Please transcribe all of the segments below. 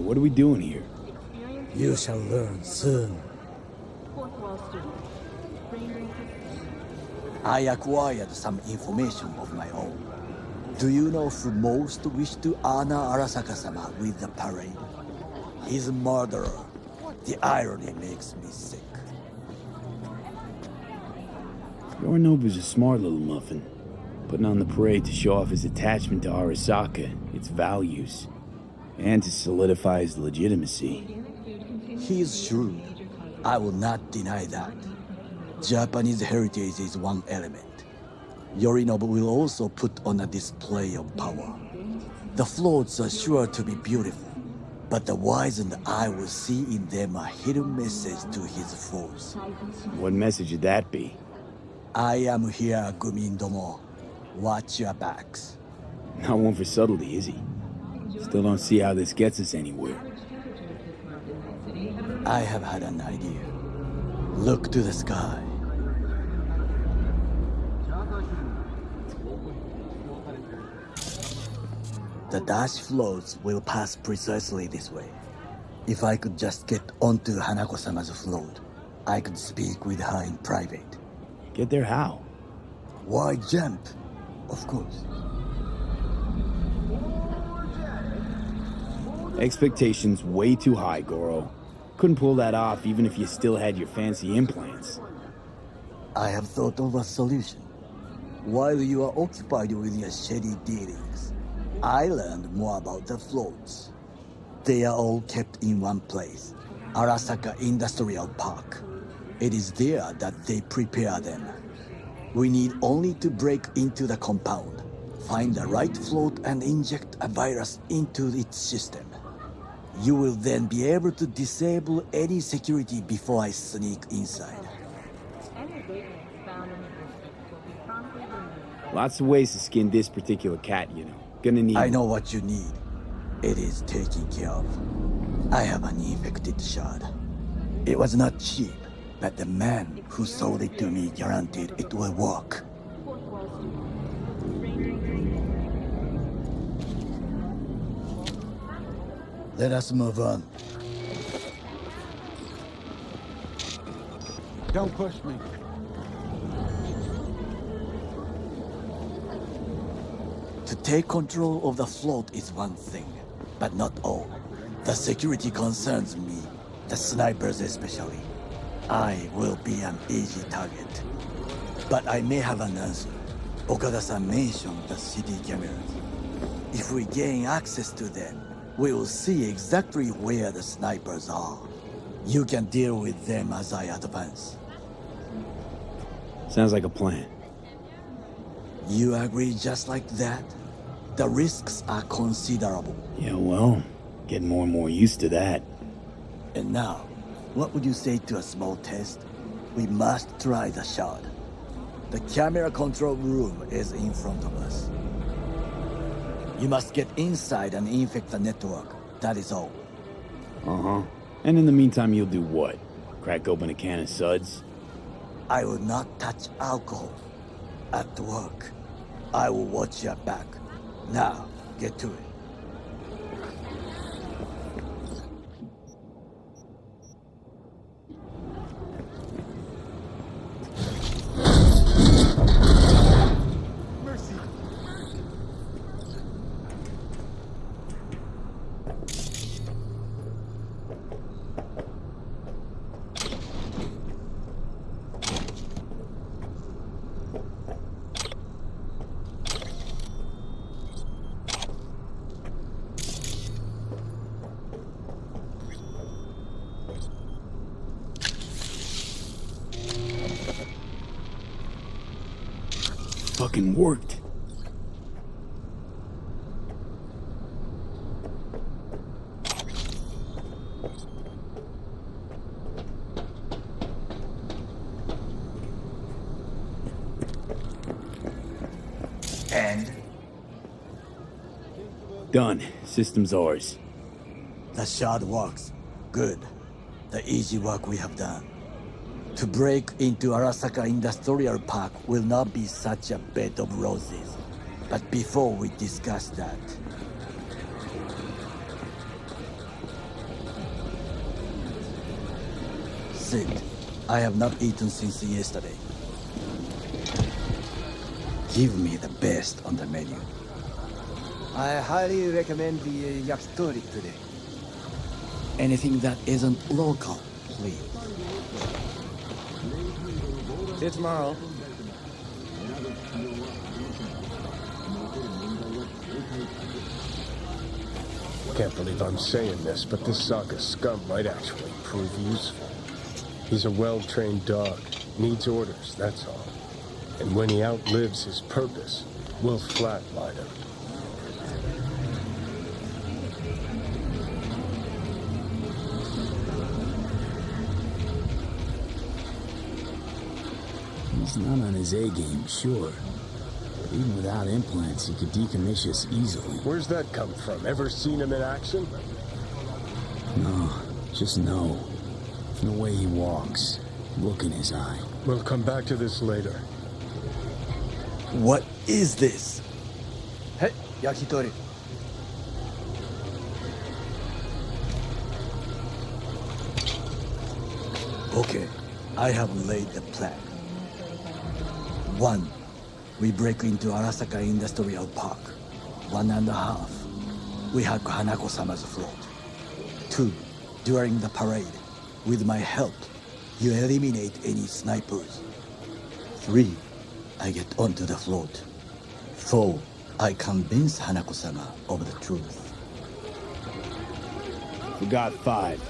what are we doing here? You shall learn soon. I acquired some information of my own. Do you know who most wished to honor Arasaka-sama with the parade? His murderer. The irony makes me sick. Yorinobu's a smart little muffin, putting on the parade to show off his attachment to Arasaka, its values, and to solidify his legitimacy. He is shrewd. I will not deny that. Japanese heritage is one element. Yorinobu will also put on a display of power. The floats are sure to be beautiful, but the wizened eye will see in them a hidden message to his foes. What message would that be? I am here, Gumindomo. Watch your backs. Not one for subtlety, is he? Still don't see how this gets us anywhere. I have had an idea. Look to the sky. The dash floats will pass precisely this way. If I could just get onto Hanako-sama's float, I could speak with her in private. Get there how? Why jump? Of course. Expectations way too high, Goro. Couldn't pull that off even if you still had your fancy implants. I have thought of a solution. While you are occupied with your shady dealings, I learned more about the floats. They are all kept in one place, Arasaka Industrial Park. It is there that they prepare them. We need only to break into the compound, find the right float and inject a virus into its system. You will then be able to disable any security before I sneak inside. Lots of ways to skin this particular cat, you know. Gonna need... I know what you need. It is taken care of. I have an infected shard. It was not cheap, but the man who sold it to me guaranteed it will work. Let us move on. Don't push me. To take control of the float is one thing, but not all. The security concerns me, the snipers especially. I will be an easy target. But I may have an answer. Okada-san mentioned the city cameras. If we gain access to them, we will see exactly where the snipers are. You can deal with them as I advance. Sounds like a plan. You agree just like that? The risks are considerable. Yeah, well, getting more and more used to that. And now, what would you say to a small test? We must try the shard. The camera control room is in front of us. You must get inside and infect the network. That is all. Uh-huh. And in the meantime, you'll do what? Crack open a can of suds? I will not touch alcohol. At work, I will watch your back. Now, get to it. Mercy. Fucking worked. And Done. System's ours. the shard works. Good. The easy work we have done. To break into Arasaka Industrial Park will not be such a bed of roses. But before we discuss that, That's it. I have not eaten since yesterday. Give me the best on the menu. I highly recommend the yakitori today. Anything that isn't local, please. See you tomorrow. Can't believe I'm saying this, but this Saga scum might actually prove useful. He's a well-trained dog. Needs orders, that's all. And when he outlives his purpose, we'll flatline him. He's not on his A-game, sure. But even without implants, he could decommission us easily. Where's that come from? Ever seen him in action? No, just know. From the way he walks, look in his eye. We'll come back to this later. What is this? Hey, yakitori. Okay, I have laid the plan. 1. We break into Arasaka Industrial Park. 1.5. We hack Hanako-sama's float. 2. During the parade, with my help, you eliminate any snipers. 3. I get onto the float. 4. I convince Hanako-sama of the truth. Forgot 5.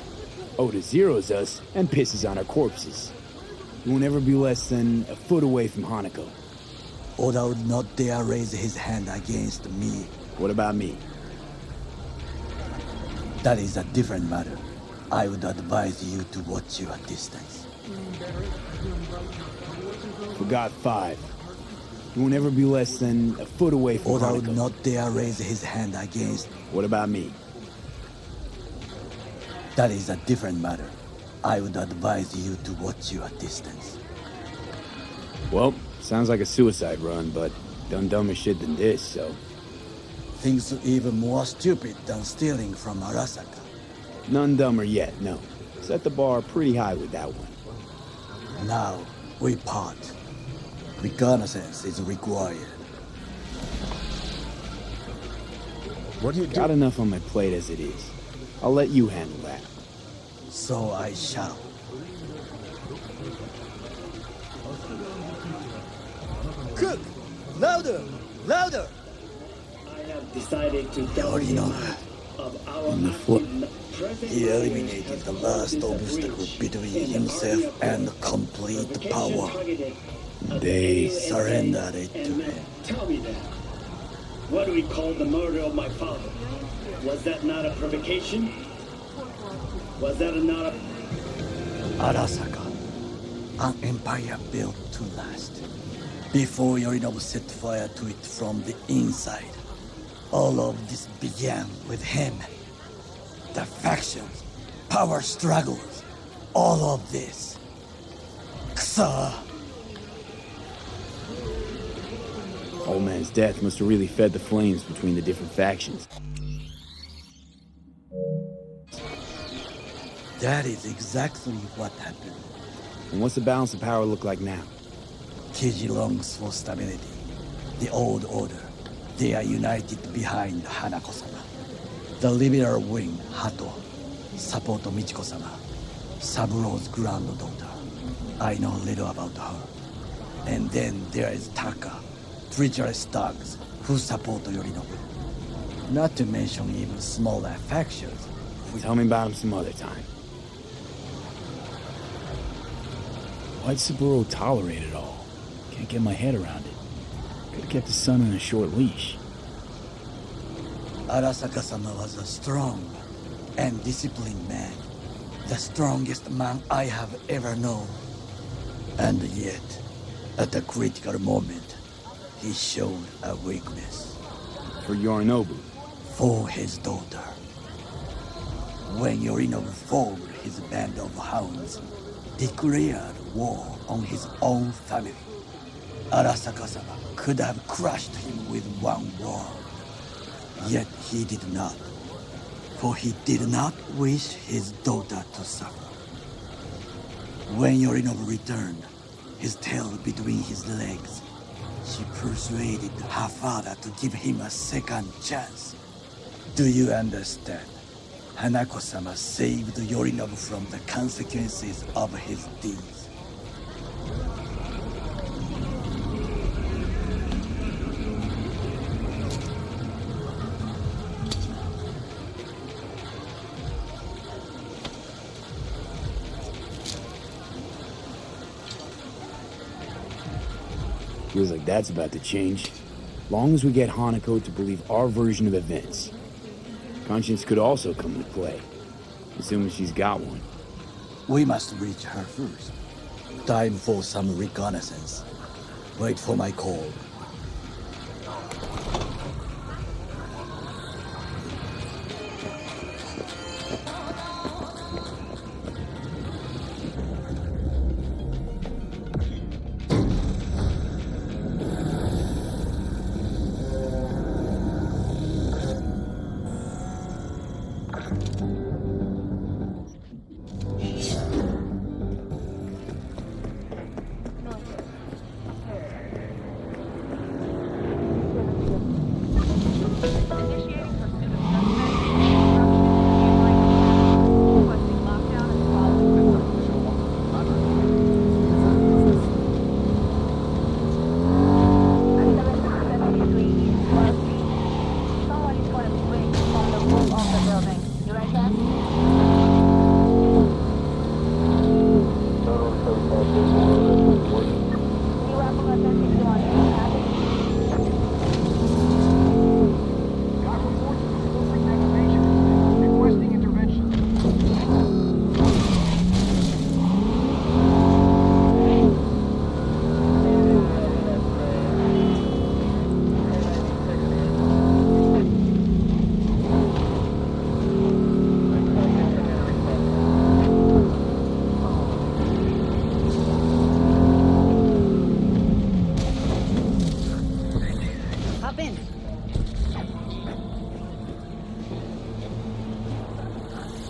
Oda zeroes us and pisses on our corpses. We won't ever be less than a foot away from Hanako. Oda would not dare raise his hand against me. What about me? That is a different matter. I would advise you to watch your distance. Forgot 5. We won't ever be less than a foot away from Oda would Hanako. not dare raise his hand against. What about me? That is a different matter. I would advise you to watch your distance. Well, sounds like a suicide run, but done dumber shit than this, so... Things even more stupid than stealing from Arasaka. None dumber yet, no. Set the bar pretty high with that one. Now, we part. Reconnaissance is required. What do you do? Got enough on my plate as it is. I'll let you handle that. So I shall. Cook! Louder! Louder! I have decided to Yorinobu. of our On the foot. He eliminated the last obstacle between himself and complete power. They... Surrendered it to him. Tell me that. What do we call the murder of my father? Was that not a provocation? Was that not a... Arasaka, an empire built to last. Before Yorinobu set fire to it from the inside, all of this began with him. The factions, power struggles, all of this. Ksa! Old man's death must have really fed the flames between the different factions. That is exactly what happened. And what's the balance of power look like now? Kiji longs for stability. The old order. They are united behind Hanako-sama. The liberal wing, Hato, support Michiko-sama, Saburo's granddaughter. I know little about her. And then there is Taka, treacherous thugs who support Yorinobu. Not to mention even smaller factions. Tell me about him some other time. Why'd Saburo tolerate it all? Can't get my head around it. Could've kept his son on a short leash. Arasaka-sama was a strong and disciplined man. The strongest man I have ever known. And yet, at a critical moment, he showed a weakness. For Yorinobu. For his daughter. When Yorinobu formed his band of hounds, declared war on his own family, Arasaka-sama could have crushed him with one word. Yet he did not, for he did not wish his daughter to suffer. When Yorinobu returned, his tail between his legs, she persuaded her father to give him a second chance. Do you understand? Hanako-sama saved Yorinobu from the consequences of his deeds. Feels like that's about to change. Long as we get Hanako to believe our version of events. Conscience could also come into play, assuming she's got one. We must reach her first. Time for some reconnaissance. Wait for my call.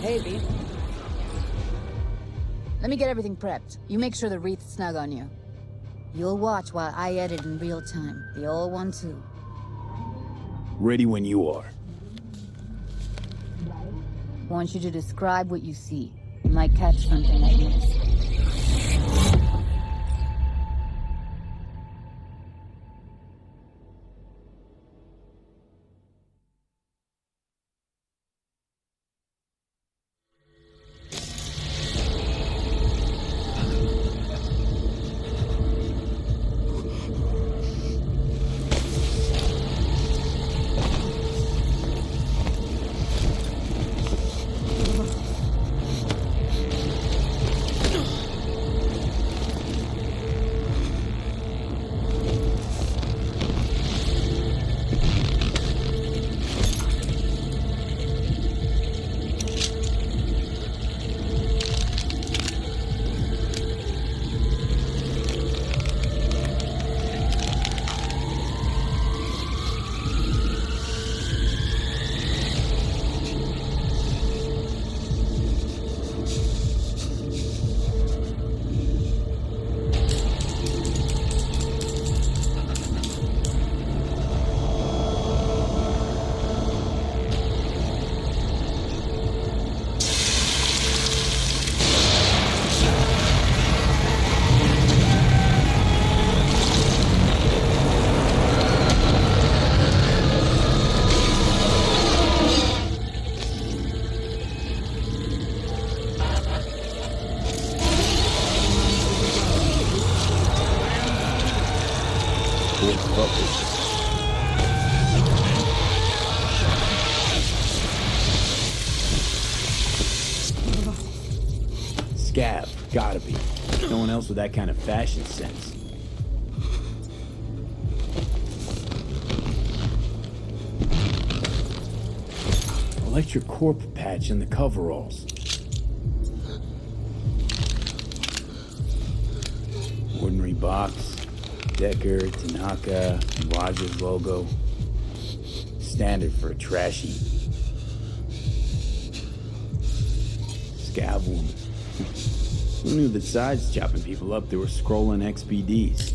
Hey, V. Let me get everything prepped. You make sure the wreath's snug on you. You'll watch while I edit in real time. The old one, too. Ready when you are. Want you to describe what you see. You might catch something I miss. Scav, gotta be. No one else with that kind of fashion sense. Electric corp patch in the coveralls. Ordinary box, Decker, Tanaka, Rogers logo. Standard for a trashy. Scav woman. Who knew that besides chopping people up, they were scrolling XPDs?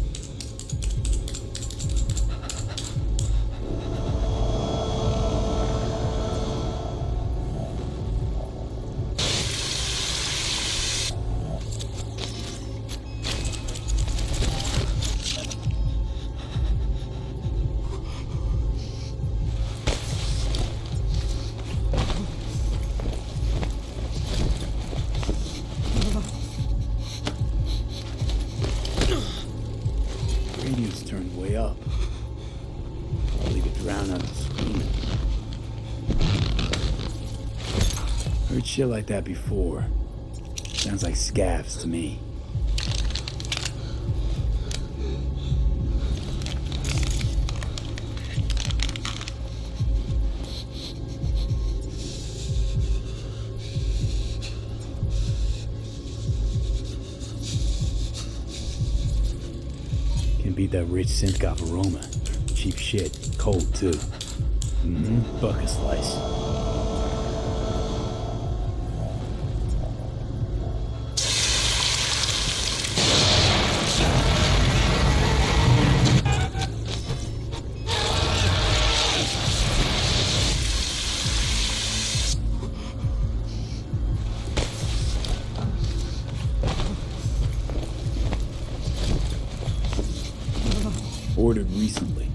Radio's turned way up. Probably to drown out the screaming. Heard shit like that before. Sounds like scavs to me. Can beat that rich synth-gop aroma. Cheap shit. Cold, too. Bucket slice. Ordered recently.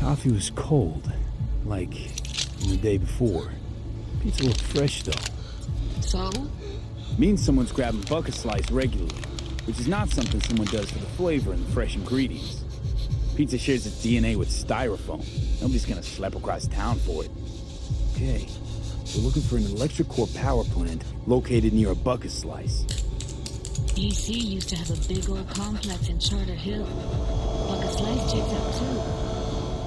Coffee was cold, like from the day before. Pizza looked fresh though. So? Means someone's grabbing bucket slice regularly, which is not something someone does for the flavor and the fresh ingredients. Pizza shares its DNA with styrofoam. Nobody's gonna schlep across town for it. Okay, we're looking for an electric core power plant located near a bucket slice. EC used to have a big old complex in Charter Hill. Bucket Slice checks out too.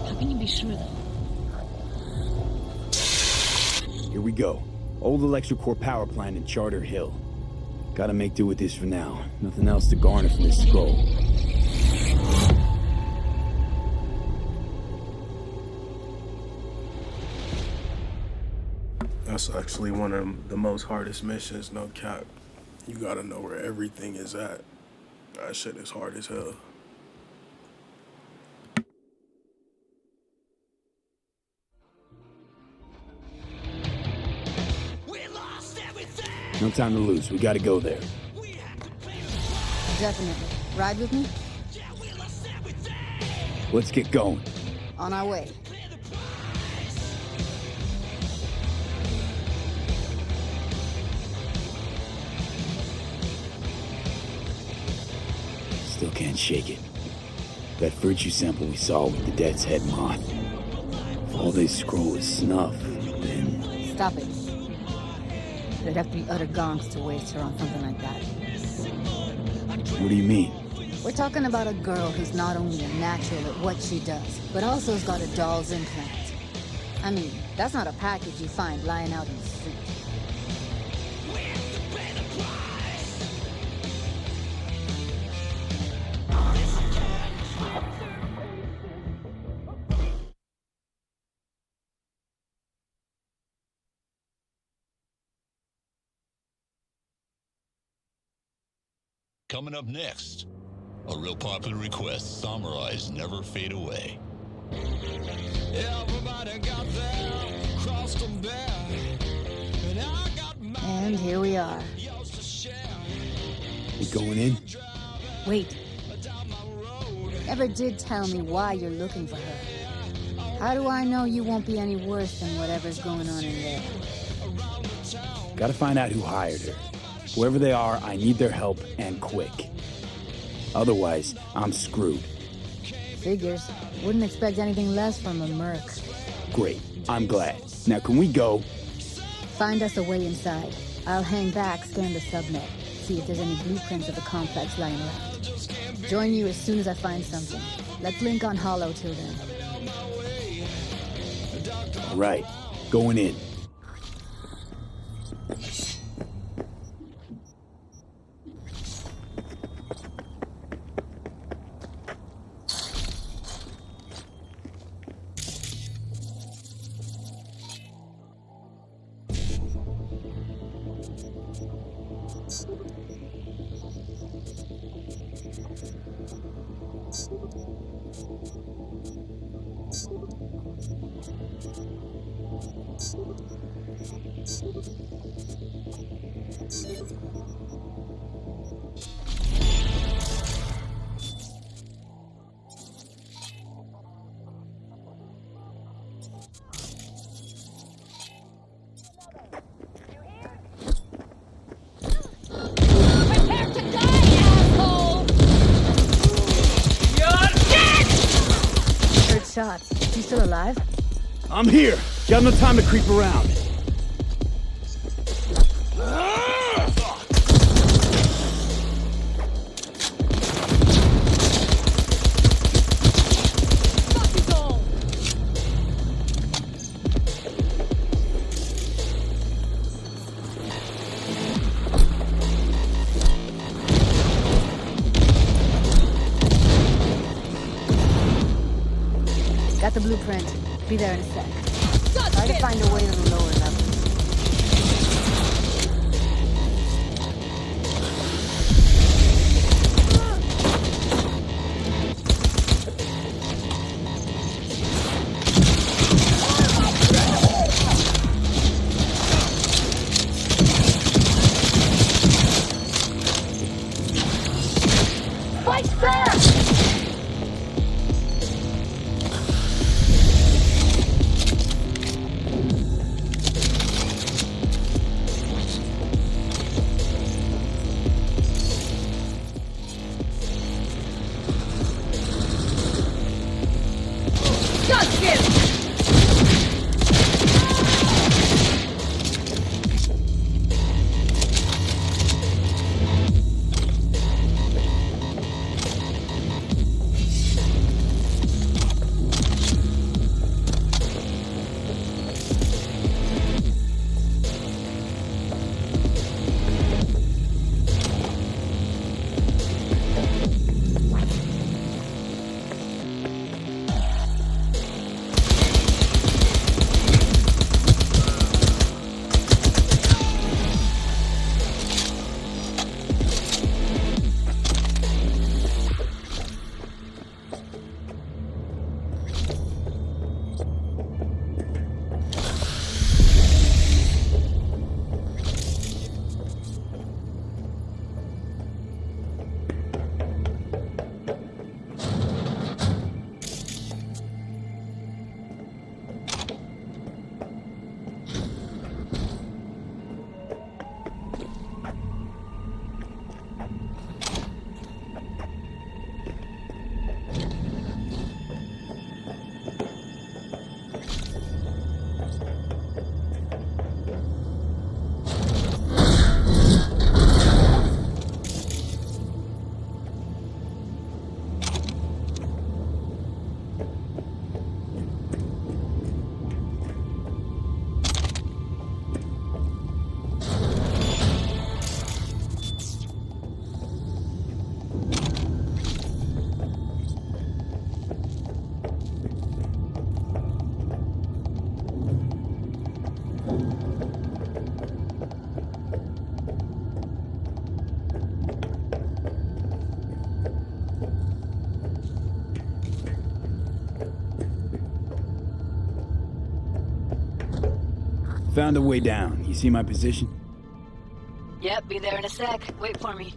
How can you be sure though? Here we go. Old electric core power plant in Charter Hill. Gotta make do with this for now. Nothing else to garner from this scroll. That's actually one of the most hardest missions, no cap. You gotta know where everything is at. That shit is hard as hell. No time to lose. We gotta go there. Definitely. Ride with me? Let's get going. On our way. Still can't shake it. That virtue sample we saw with the death's head moth. If all they scroll is snuff, then... Stop it. There'd have to be utter gonks to waste her on something like that. What do you mean? We're talking about a girl who's not only a natural at what she does, but also has got a doll's implant. I mean, that's not a package you find lying out in the street. Coming up next, a real popular request, Samurai's Never Fade Away. Everybody got there, crossed them there, and I got mine. And here we are. We going in? Wait. Never did tell me why you're looking for her. How do I know you won't be any worse than whatever's going on in there? Gotta find out who hired her. Whoever they are, I need their help, and quick. Otherwise, I'm screwed. Figures. Wouldn't expect anything less from a merc. Great. I'm glad. Now, can we go? Find us a way inside. I'll hang back, scan the subnet, see if there's any blueprints of the complex lying around. Join you as soon as I find something. Let's link on Hollow till then. All right. Going in. Prepare to die, asshole! You're dead! Heard shots. You still alive? I'm here. Got no time to creep around. Got the blueprint. Be there in a sec. Try to find a way to the lower level. Fight back! Found a way down. You see my position? Yep, be there in a sec. Wait for me.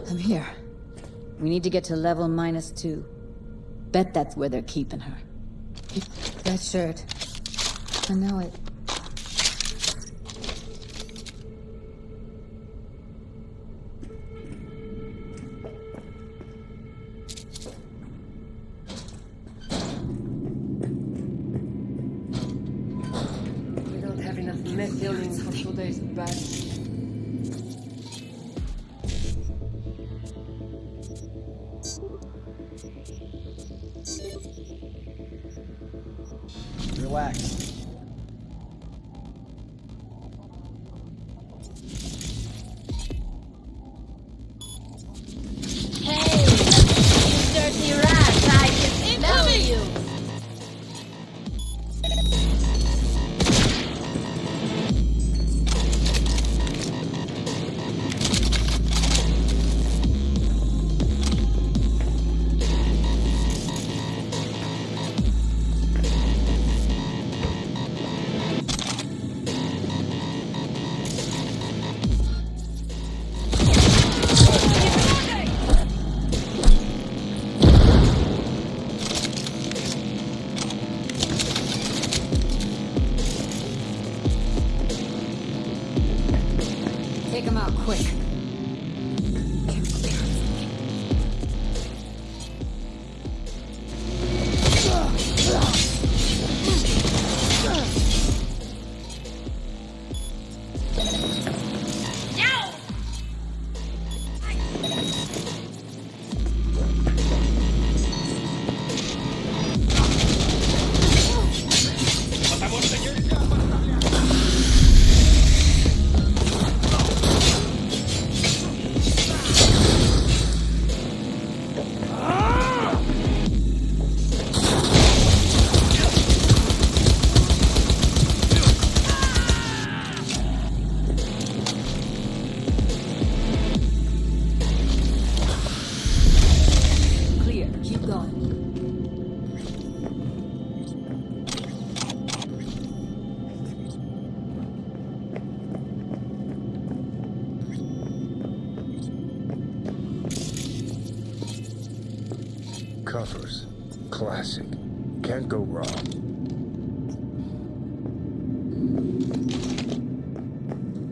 I'm here. We need to get to level -2. Bet that's where they're keeping her. That shirt. I know it. We don't have enough methylene for today's batch. Relax. Hey! cuffers. Classic. Can't go wrong.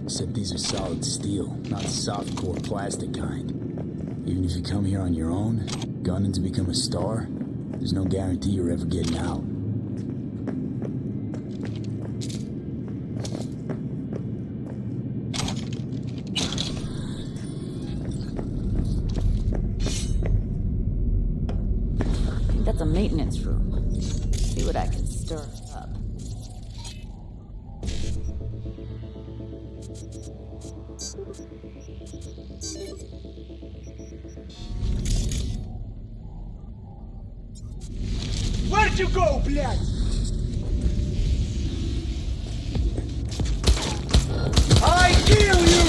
Except these are solid steel, not soft-core plastic kind. Even if you come here on your own, gunning to become a star, there's no guarantee you're ever getting out. That's a maintenance room. See what I can stir up. Where'd you go, блядь? I kill you!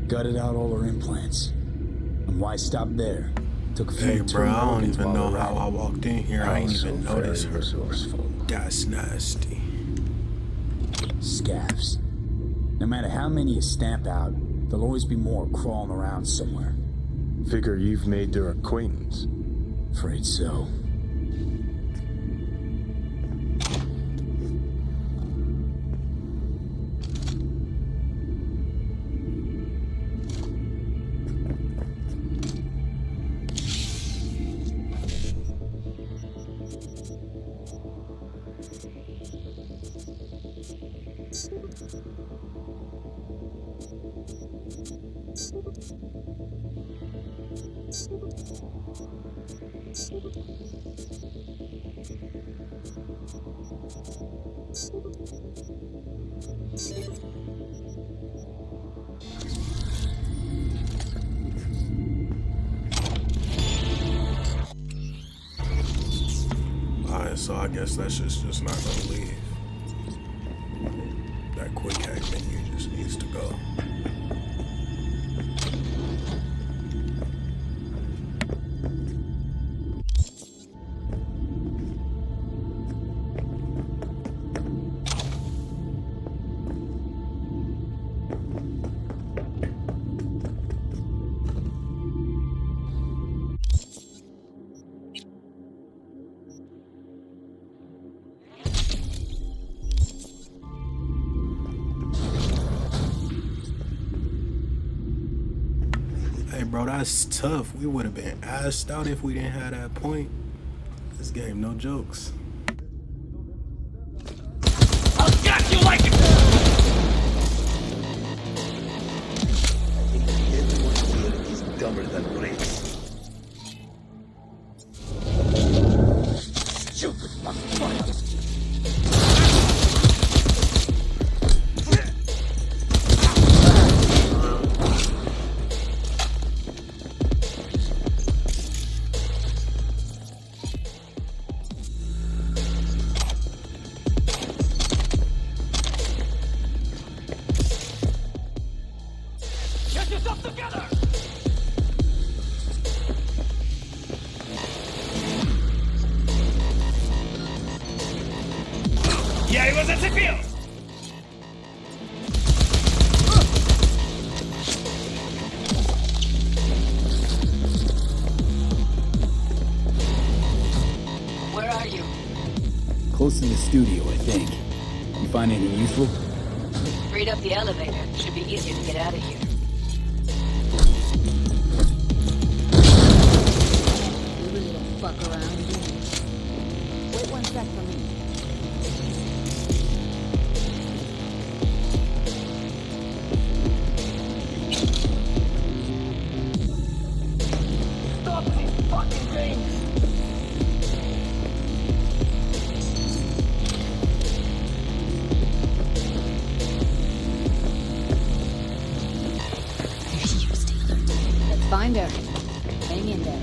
Gutted out all her implants. And why stop there? Took a few Hey, bro, I don't organs even while know they're how at I it. walked in here. I ain't even noticed her. Resourceful. That's nasty. Scabs. No matter how many you stamp out, there'll always be more crawling around somewhere. Figure you've made their acquaintance. Afraid so. Alright, so I guess that shit's just not gonna leave. That quick hack menu just needs to go. Hey, bro, that's tough. We would have been assed out if we didn't have that point. This game, no jokes. I'll got you like it! Everyone here is dumber than bricks. Stupid motherfucker. Get yourself together! Yeah, he was at the field! Where are you? Close to the studio, I think. You find anything useful? Freed up the elevator. Should be easier to get out of here. You really don't fuck around, do you? Wait one sec for me. Stop these fucking things! Let's find her. Hang in there.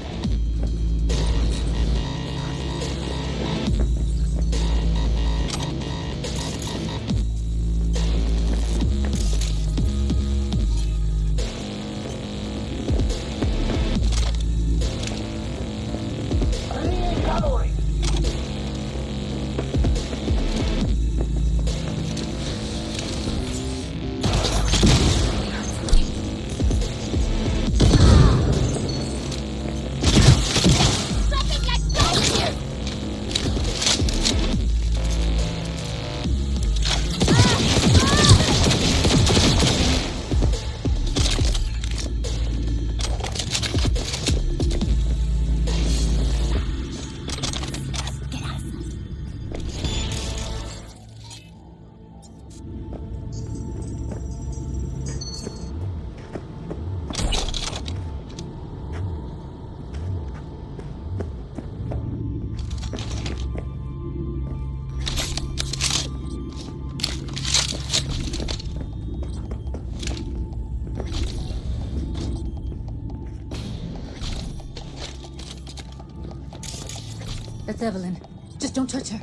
That's Evelyn. Just don't touch her.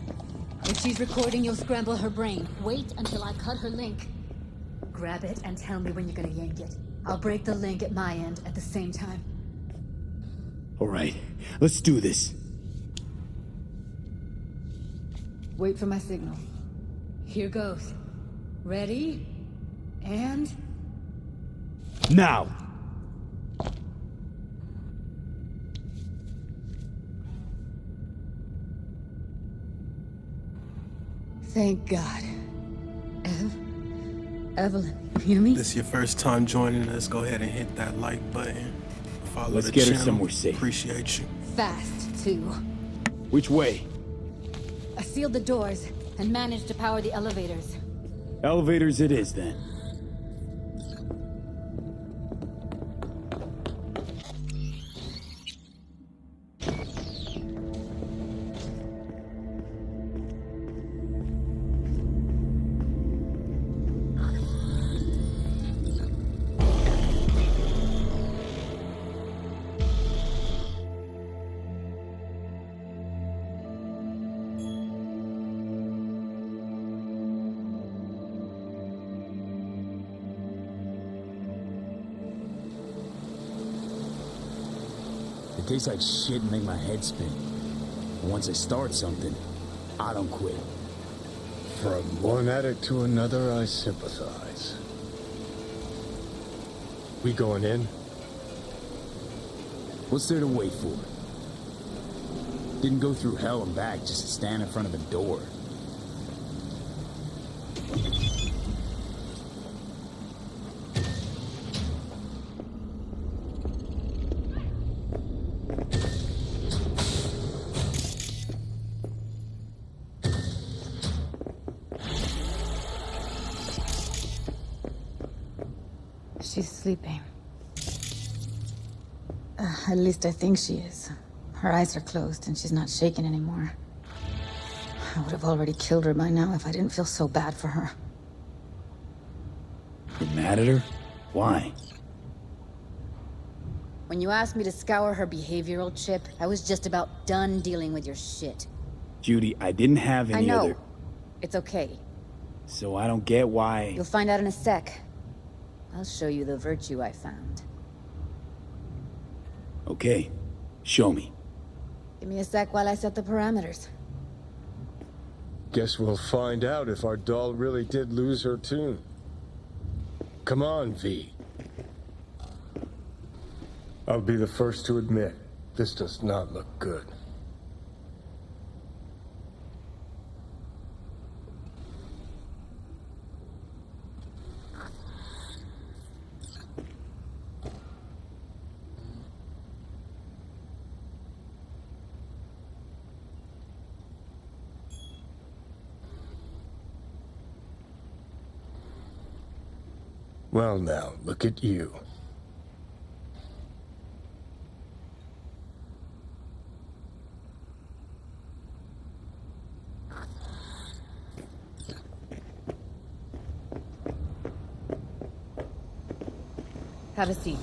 If she's recording, you'll scramble her brain. Wait until I cut her link. Grab it and tell me when you're gonna yank it. I'll break the link at my end at the same time. All right, let's do this. Wait for my signal. Here goes. Ready? And... Now! Thank God. Evelyn, you hear me? This your first time joining us, go ahead and hit that like button. Follow Let's the get her channel. somewhere safe. Appreciate you. Fast, too. Which way? I sealed the doors and managed to power the elevators. Elevators it is, then. It tastes like shit and make my head spin. But once I start something, I don't quit. From one addict to another, I sympathize. We going in? What's there to wait for? Didn't go through hell and back just to stand in front of a door. She's sleeping. At least I think she is. Her eyes are closed and she's not shaking anymore. I would have already killed her by now if I didn't feel so bad for her. You're mad at her? Why? When you asked me to scour her behavioral chip, I was just about done dealing with your shit. Judy, I didn't have any I know. other... It's okay. So I don't get why... You'll find out in a sec. I'll show you the virtue I found. Okay, show me. Give me a sec while I set the parameters. Guess we'll find out if our doll really did lose her tune. Come on, V. I'll be the first to admit, this does not look good. Well now, look at you. Have a seat.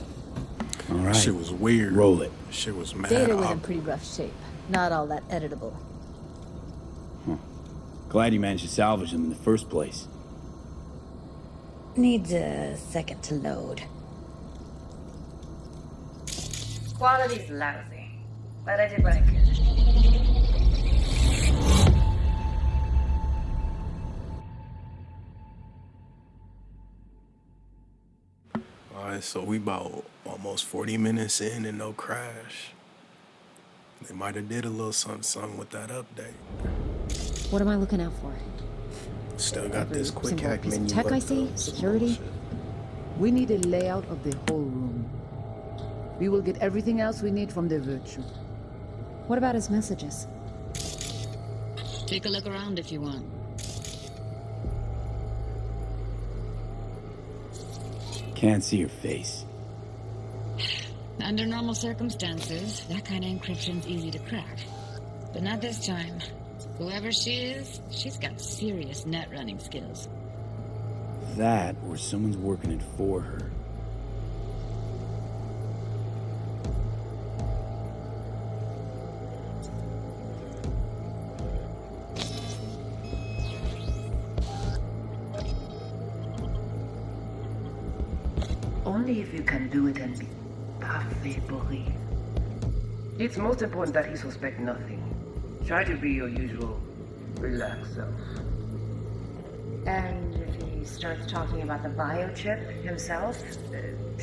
All right. Shit was weird. Roll it. Shit was mad. Data was in pretty rough shape. Not all that editable. Huh. Glad you managed to salvage them in the first place. Needs a second to load. Quality's lousy, but I did what I could. Alright, so we about almost 40 minutes in and no crash. They might have did a little something with that update. What am I looking out for? Still got this quick Simple hack piece of menu. tech up I see? there. Security? We need a layout of the whole room. We will get everything else we need from the virtue. What about his messages? Take a look around if you want. Can't see your face. Under normal circumstances, that kind of encryption's easy to crack. But not this time. Whoever she is, she's got serious net running skills. That or someone's working it for her. only if you can do it and be perfectly. It's most important that he suspect nothing. Try to be your usual relaxed self. And if he starts talking about the biochip himself,